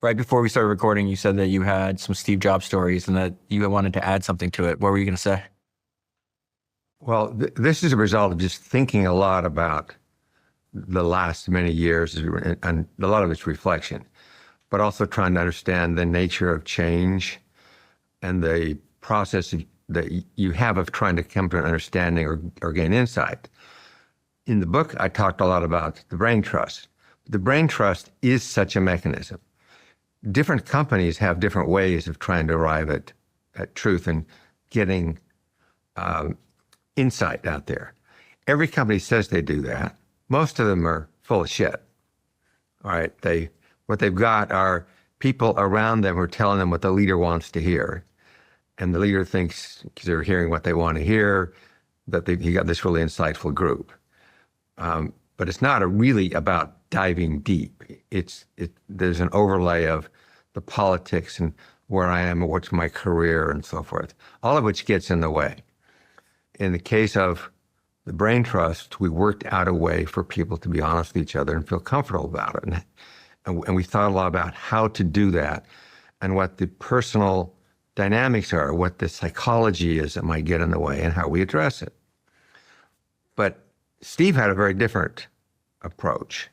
Right before we started recording, you said that you had some Steve Jobs stories and that you wanted to add something to it. What were you going to say? Well, this is a result of just thinking a lot about the last many years and a lot of it's reflection, but also trying to understand the nature of change and the process that you have of trying to come to an understanding or gain insight. In the book, I talked a lot about the brain trust. The brain trust is such a mechanism. Different companies have different ways of trying to arrive at truth and getting insight out there. Every company says they do that. Most of them are full of shit. All right, what they've got are people around them who are telling them what the leader wants to hear. And the leader thinks they're hearing what they want to hear, that he got this really insightful group. But it's not really about diving deep. There's an overlay of the politics and where I am and what's my career and so forth, all of which gets in the way. In the case of the brain trust, we worked out a way for people to be honest with each other and feel comfortable about it. And we thought a lot about how to do that and what the personal dynamics are, what the psychology is that might get in the way and how we address it. But Steve had a very different approach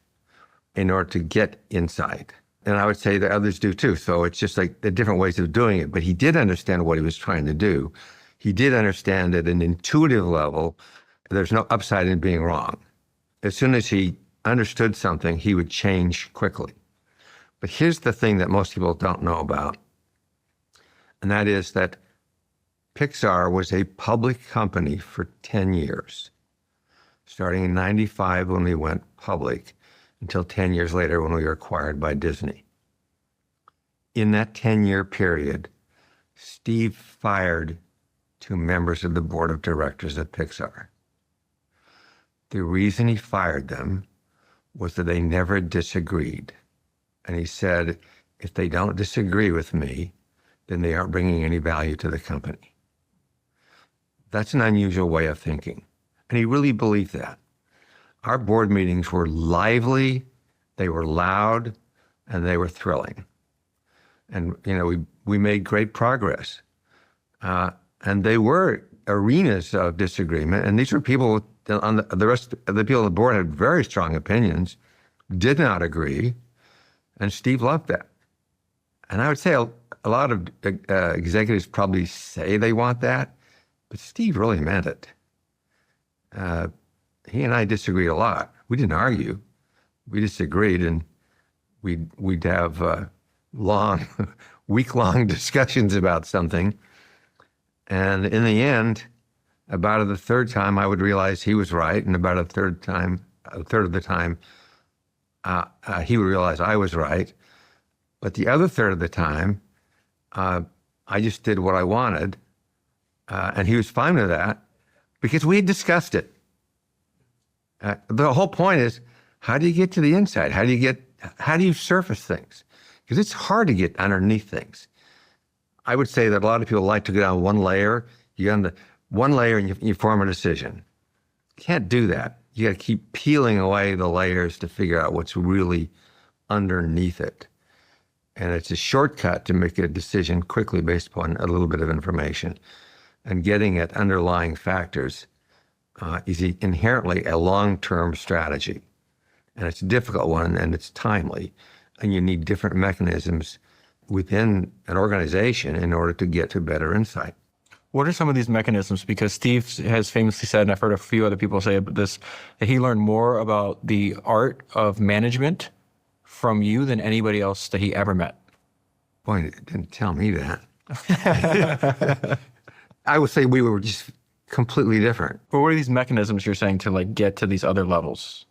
in order to get insight. And I would say that others do too. So it's just like the different ways of doing it. But he did understand what he was trying to do. He did understand at an intuitive level, there's no upside in being wrong. As soon as he understood something, he would change quickly. But here's the thing that most people don't know about. And that is that Pixar was a public company for 10 years, starting in '95 when we went public, until 10 years later when we were acquired by Disney. In that 10-year period, Steve fired 2 members of the board of directors at Pixar. The reason he fired them was that they never disagreed. And he said, if they don't disagree with me, then they aren't bringing any value to the company. That's an unusual way of thinking. And he really believed that. Our board meetings were lively, they were loud, and they were thrilling. And, we made great progress. And they were arenas of disagreement. And these were people, the rest of the people on the board had very strong opinions, did not agree, and Steve loved that. And I would say a lot of executives probably say they want that, but Steve really meant it. He and I disagreed a lot. We didn't argue. We disagreed, and we'd have long, week-long discussions about something. And in the end, about the third time, I would realize he was right, and about a third of the time, he would realize I was right. But the other third of the time, I just did what I wanted, and he was fine with that because we had discussed it. The whole point is, how do you get to the inside? How do you surface things? Because it's hard to get underneath things. I would say that a lot of people like to go down one layer. You get on the one layer and you form a decision. You can't do that. You got to keep peeling away the layers to figure out what's really underneath it. And it's a shortcut to make a decision quickly based upon a little bit of information. And getting at underlying factors is inherently a long-term strategy. And it's a difficult one, and it's timely. And you need different mechanisms within an organization in order to get to better insight. What are some of these mechanisms? Because Steve has famously said, and I've heard a few other people say this, that he learned more about the art of management from you than anybody else that he ever met. Boy, it didn't tell me that. I would say we were just completely different. But what are these mechanisms you're saying to get to these other levels?